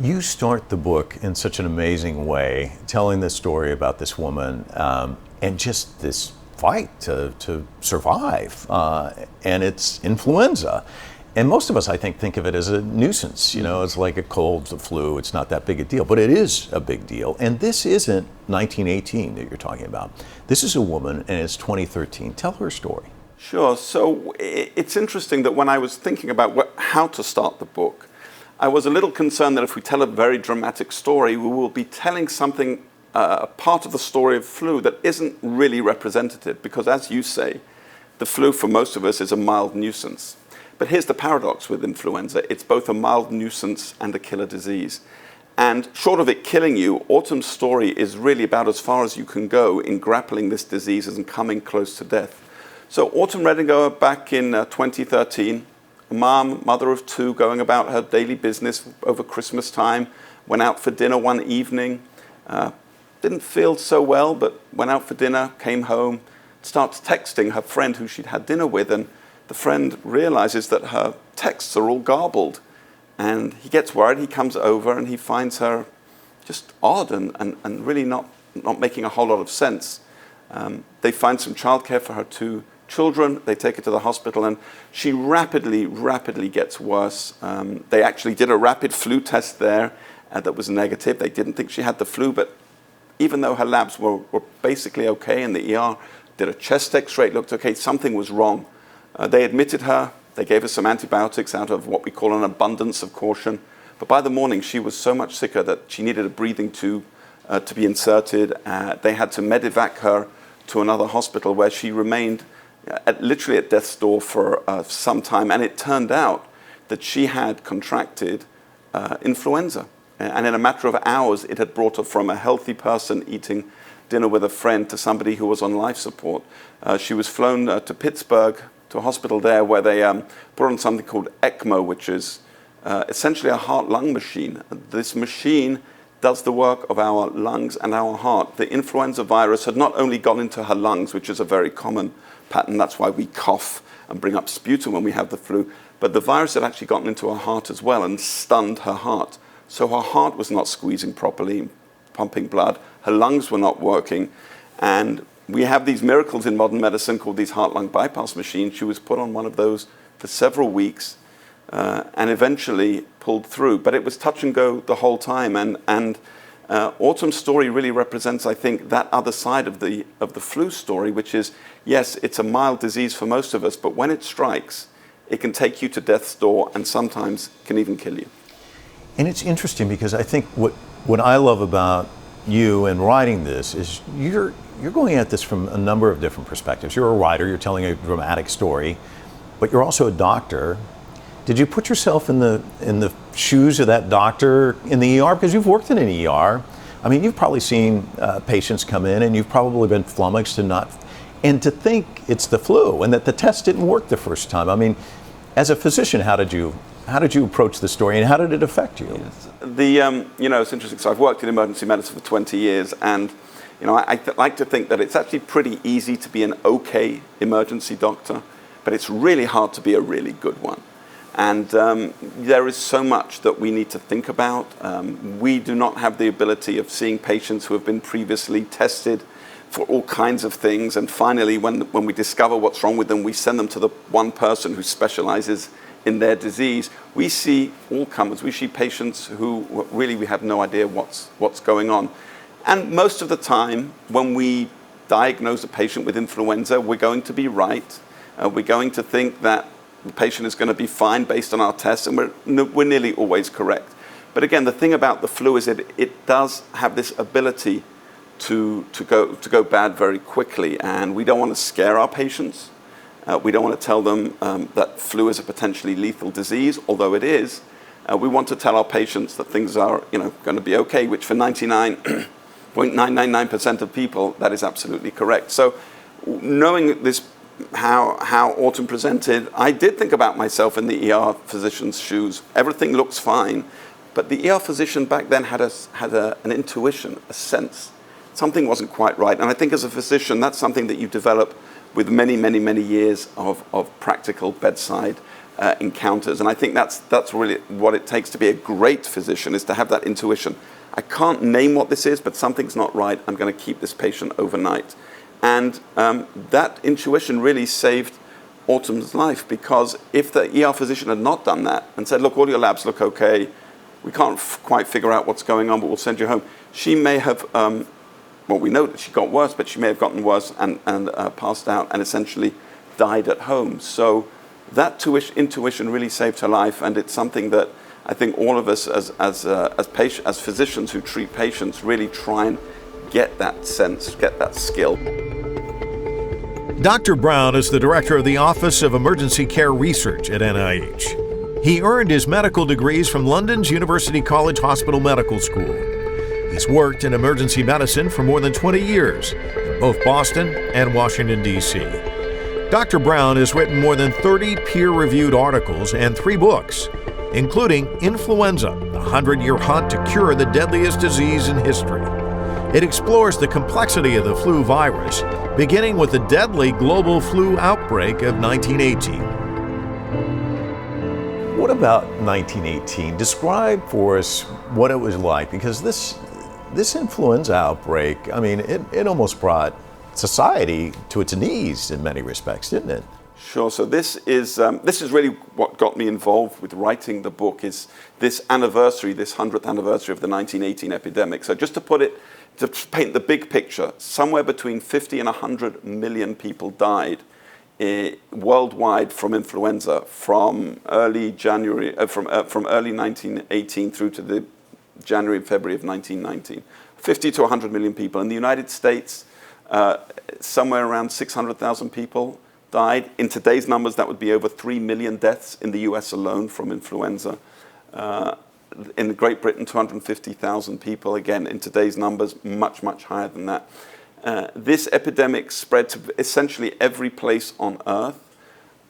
You start the book in such an amazing way, telling this story about this woman and just this fight to survive. And it's influenza. And most of us, I think of it as a nuisance. You know, it's like a cold, the flu. It's not that big a deal, but it is a big deal. And this isn't 1918 that you're talking about. This is a woman, and it's 2013. Tell her story. Sure. So it's interesting that when I was thinking about how to start the book, I was a little concerned that if we tell a very dramatic story, we will be telling something, a part of the story of flu that isn't really representative. Because as you say, the flu for most of us is a mild nuisance. But here's the paradox with influenza. It's both a mild nuisance and a killer disease. And short of it killing you, Autumn's story is really about as far as you can go in grappling this disease and coming close to death. So Autumn Redinger, back in 2013, a mother of two, going about her daily business over Christmas time, went out for dinner one evening, didn't feel so well, but went out for dinner, came home, starts texting her friend who she'd had dinner with, and the friend realizes that her texts are all garbled. And he gets worried, he comes over and he finds her just odd and really not making a whole lot of sense. They find some childcare for her two children, they take her to the hospital, and she rapidly gets worse. They actually did a rapid flu test there that was negative. They didn't think she had the flu, but even though her labs were basically okay in the ER, did a chest x-ray, it looked okay, something was wrong. They admitted her, they gave her some antibiotics out of what we call an abundance of caution. But by the morning, she was so much sicker that she needed a breathing tube to be inserted. They had to medevac her to another hospital where she remained literally at death's door for some time. And it turned out that she had contracted influenza. And in a matter of hours, it had brought her from a healthy person eating dinner with a friend to somebody who was on life support. She was flown to Pittsburgh, to a hospital there where they put on something called ECMO, which is essentially a heart-lung machine. This machine does the work of our lungs and our heart. The influenza virus had not only gone into her lungs, which is a very common pattern, that's why we cough and bring up sputum when we have the flu, but the virus had actually gotten into her heart as well and stunned her heart. So her heart was not squeezing properly, pumping blood, her lungs were not working, and we have these miracles in modern medicine called these heart-lung bypass machines. She was put on one of those for several weeks and eventually pulled through. But it was touch and go the whole time. And Autumn's story really represents, I think, that other side of the flu story, which is, yes, it's a mild disease for most of us, but when it strikes, it can take you to death's door and sometimes can even kill you. And it's interesting because I think what I love about you and writing this is you're going at this from a number of different perspectives. You're a writer, you're telling a dramatic story, but you're also a doctor. Did you put yourself in the shoes of that doctor in the ER? Because you've worked in an ER. I mean, you've probably seen patients come in and you've probably been flummoxed and to think it's the flu and that the test didn't work the first time. I mean, as a physician, how did you approach the story and how did it affect you? Yes. It's interesting. So I've worked in emergency medicine for 20 years and I like to think that it's actually pretty easy to be an okay emergency doctor, but it's really hard to be a really good one. And there is so much that we need to think about. We do not have the ability of seeing patients who have been previously tested for all kinds of things. And finally, when we discover what's wrong with them, we send them to the one person who specializes in their disease. We see all comers. We see patients who really we have no idea what's going on. And most of the time, when we diagnose a patient with influenza, we're going to be right. We're going to think that the patient is going to be fine based on our tests, and we're nearly always correct. But again, the thing about the flu is that it does have this ability to go bad very quickly, and we don't want to scare our patients. We don't want to tell them that flu is a potentially lethal disease, although it is. We want to tell our patients that things are going to be okay, which for 99.999% of people, that is absolutely correct. So knowing this, how Autumn presented, I did think about myself in the ER physician's shoes. Everything looks fine, but the ER physician back then had an intuition, a sense. Something wasn't quite right. And I think as a physician, that's something that you develop with many, many, many years of practical bedside encounters. And I think that's really what it takes to be a great physician, is to have that intuition. I can't name what this is, but something's not right. I'm going to keep this patient overnight. And that intuition really saved Autumn's life, because if the ER physician had not done that and said, look, all your labs look okay, we can't quite figure out what's going on, but we'll send you home, she may have, well, we know that she got worse, but she may have gotten worse and passed out and essentially died at home. So that intuition really saved her life, and it's something that I think all of us as physicians who treat patients really try and get that sense, get that skill. Dr. Brown is the director of the Office of Emergency Care Research at NIH. He earned his medical degrees from London's University College Hospital Medical School. He's worked in emergency medicine for more than 20 years in both Boston and Washington, D.C. Dr. Brown has written more than 30 peer-reviewed articles and 3 books, including Influenza, the 100-Year Hunt to Cure the Deadliest Disease in History. It explores the complexity of the flu virus, beginning with the deadly global flu outbreak of 1918. What about 1918? Describe for us what it was like, because this influenza outbreak, I mean, it almost brought society to its knees in many respects, didn't it? Sure. So this is really what got me involved with writing the book, is this anniversary, this 100th anniversary of the 1918 epidemic. So just to paint the big picture, somewhere between 50 and 100 million people died worldwide from influenza from early January, from early 1918 through to the January and February of 1919. 50 to 100 million people. In the United States, somewhere around 600,000 people died. In today's numbers, that would be over 3 million deaths in the US alone from influenza. In Great Britain, 250,000 people. Again, in today's numbers, much, much higher than that. This epidemic spread to essentially every place on Earth.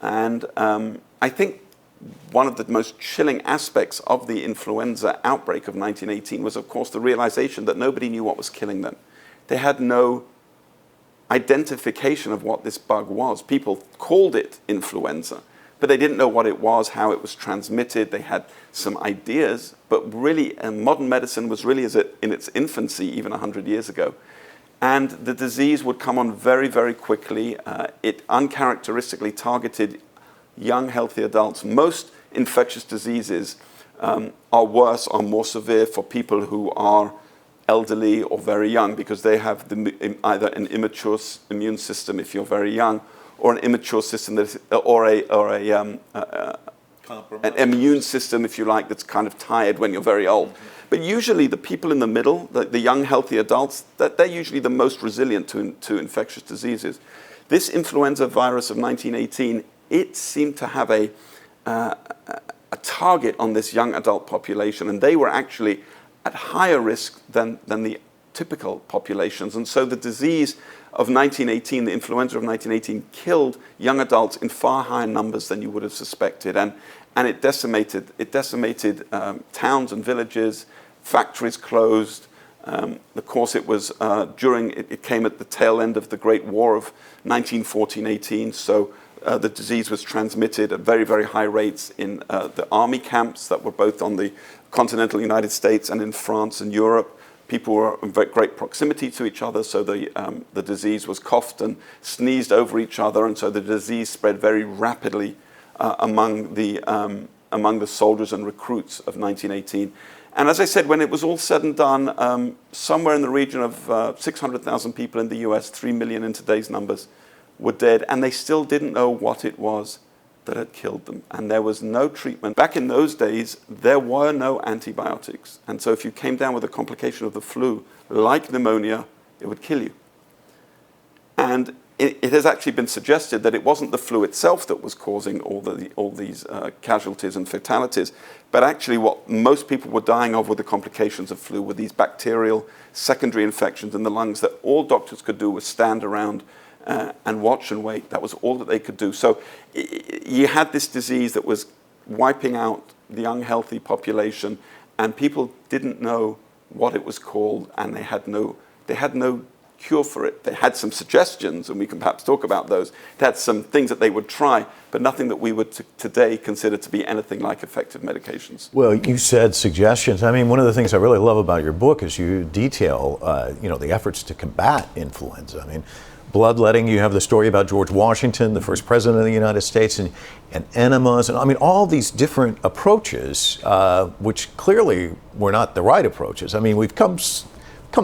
And I think one of the most chilling aspects of the influenza outbreak of 1918 was, of course, the realization that nobody knew what was killing them. They had no identification of what this bug was. People called it influenza, but they didn't know what it was, how it was transmitted. They had some ideas, but really modern medicine was really in its infancy even 100 years ago. And the disease would come on very, very quickly. It uncharacteristically targeted young, healthy adults. Most infectious diseases are worse, are more severe for people who are elderly or very young, because they have either an immature immune system if you're very young, or an immature system an immune system, if you like, that's kind of tired when you're very old. But usually the people in the middle, the young, healthy adults, they're usually the most resilient to infectious diseases. This influenza virus of 1918, it seemed to have a target on this young adult population, and they were actually at higher risk than the typical populations. And so the disease of 1918, the influenza of 1918, killed young adults in far higher numbers than you would have suspected. And it decimated towns and villages, factories closed. Of course, it was it came at the tail end of the Great War of 1914-18. So the disease was transmitted at very, very high rates in the army camps that were both on the continental United States and in France and Europe. People were in very great proximity to each other, so the disease was coughed and sneezed over each other, and so the disease spread very rapidly among the soldiers and recruits of 1918. And as I said, when it was all said and done, somewhere in the region of 600,000 people in the US, 3 million in today's numbers, were dead, and they still didn't know what it was that had killed them. And there was no treatment. Back in those days, there were no antibiotics. And so if you came down with a complication of the flu, like pneumonia, it would kill you. And it has actually been suggested that it wasn't the flu itself that was causing all these casualties and fatalities, but actually what most people were dying of were the complications of flu, were these bacterial secondary infections in the lungs that all doctors could do was stand around and watch and wait. That was all that they could do. So you had this disease that was wiping out the young, healthy population, and people didn't know what it was called, and they had no cure for it. They had some suggestions, and we can perhaps talk about those. They had some things that they would try, but nothing that we would today consider to be anything like effective medications. Well, you said suggestions. I mean, one of the things I really love about your book is you detail, the efforts to combat influenza. I mean, bloodletting, you have the story about George Washington, the first president of the United States, and enemas, and I mean, all these different approaches, which clearly were not the right approaches. I mean, we've come,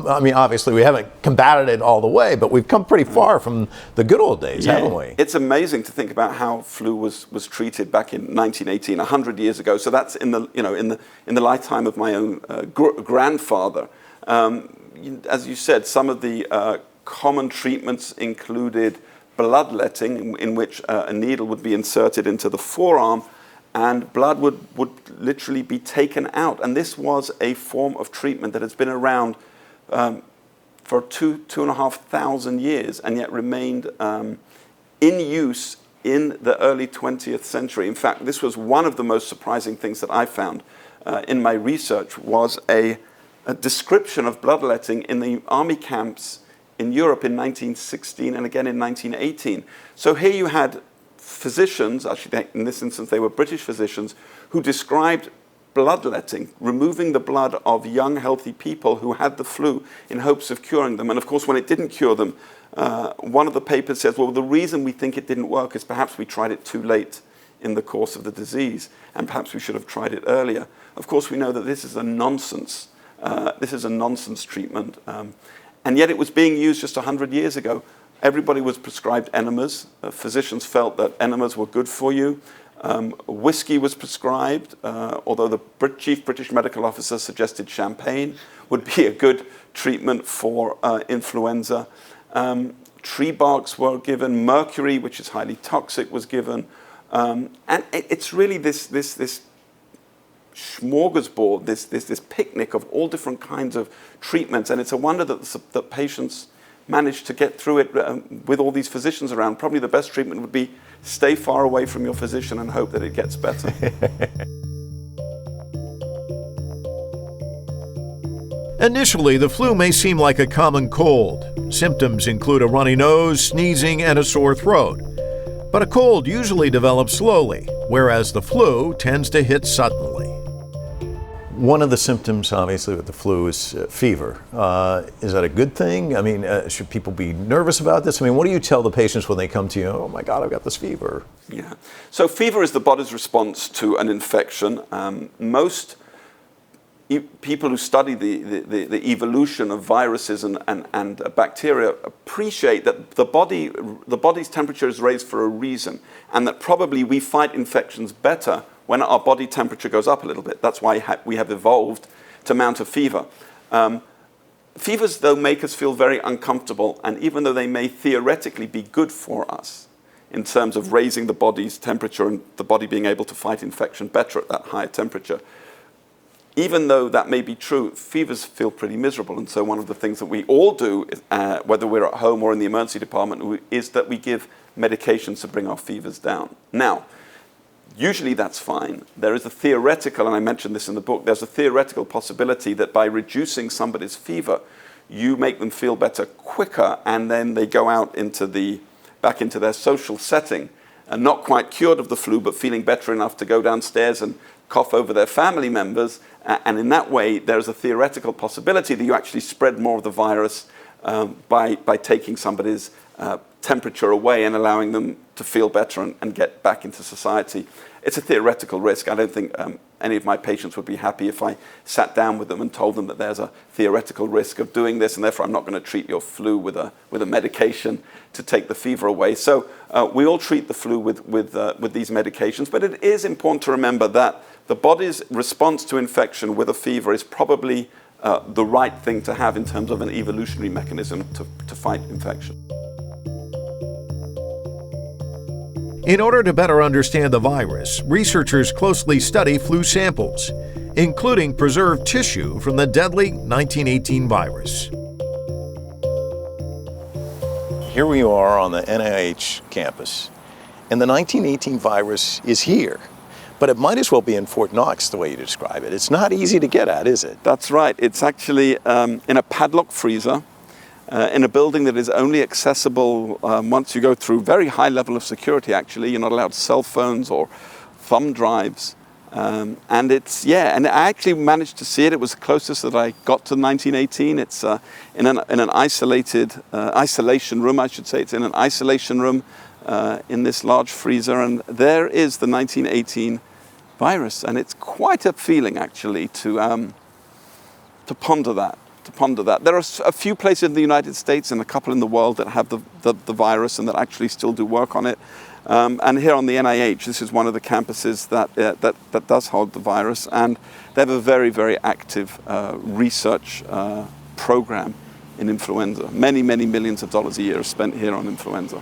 I mean, obviously we haven't combated it all the way, but we've come pretty far from the good old days, haven't we? It's amazing to think about how flu was treated back in 1918, 100 years ago. So that's in the lifetime of my own grandfather. As you said, some of the common treatments included bloodletting, in which a needle would be inserted into the forearm and blood would literally be taken out. And this was a form of treatment that has been around for 2,500 years and yet remained in use in the early 20th century. In fact, this was one of the most surprising things that I found in my research, was a description of bloodletting in the army camps in Europe in 1916 and again in 1918. So here you had physicians, actually in this instance they were British physicians, who described bloodletting, removing the blood of young healthy people who had the flu in hopes of curing them. And of course when it didn't cure them, one of the papers says, well, the reason we think it didn't work is perhaps we tried it too late in the course of the disease, and perhaps we should have tried it earlier. Of course we know that this is a nonsense. This is a nonsense treatment. And yet it was being used just 100 years ago. Everybody was prescribed enemas. Physicians felt that enemas were good for you. Whiskey was prescribed, although the chief British medical officer suggested champagne would be a good treatment for influenza. Tree barks were given. Mercury, which is highly toxic, was given. And it's really this smorgasbord, this picnic of all different kinds of treatments, and it's a wonder that patients manage to get through it with all these physicians around. Probably the best treatment would be stay far away from your physician and hope that it gets better. Initially, the flu may seem like a common cold. Symptoms include a runny nose, sneezing, and a sore throat. But a cold usually develops slowly, whereas the flu tends to hit suddenly. One of the symptoms, obviously, with the flu is fever. Is that a good thing? I mean, should people be nervous about this? I mean, what do you tell the patients when they come to you? Oh my God, I've got this fever. Yeah. So fever is the body's response to an infection. Most people who study the evolution of viruses and bacteria appreciate that the body's temperature is raised for a reason, and that probably we fight infections better when our body temperature goes up a little bit. That's why we have evolved to mount a fever. Fevers, though, make us feel very uncomfortable, and even though they may theoretically be good for us in terms of raising the body's temperature and the body being able to fight infection better at that higher temperature, even though that may be true, fevers feel pretty miserable. And so one of the things that we all do, whether we're at home or in the emergency department, is that we give medications to bring our fevers down. Now, usually that's fine. There is a theoretical, and I mentioned this in the book, there's a theoretical possibility that by reducing somebody's fever, you make them feel better quicker, and then they go out back into their social setting, and not quite cured of the flu, but feeling better enough to go downstairs and cough over their family members. And in that way, there's a theoretical possibility that you actually spread more of the virus by taking somebody's temperature away and allowing them to feel better and get back into society. It's a theoretical risk. I don't think any of my patients would be happy if I sat down with them and told them that there's a theoretical risk of doing this, and therefore I'm not going to treat your flu with a medication to take the fever away. So we all treat the flu with these medications, but it is important to remember that the body's response to infection with a fever is probably the right thing to have in terms of an evolutionary mechanism to fight infection. In order to better understand the virus, researchers closely study flu samples, including preserved tissue from the deadly 1918 virus. Here we are on the NIH campus, and the 1918 virus is here. But it might as well be in Fort Knox, the way you describe it. It's not easy to get at, is it? That's right. It's actually in a padlock freezer. in a building that is only accessible once you go through very high level of security. Actually, you're not allowed cell phones or thumb drives. And it's, yeah, and I actually managed to see it. It was the closest that I got to 1918. It's in an isolation room, I should say. It's in an isolation room in this large freezer, and there is the 1918 virus. And it's quite a feeling, actually, to ponder that. There are a few places in the United States and a couple in the world that have the virus and that actually still do work on it. And here on the NIH, this is one of the campuses that does hold the virus, and they have a very, very active research program in influenza. Many, many millions of dollars a year are spent here on influenza.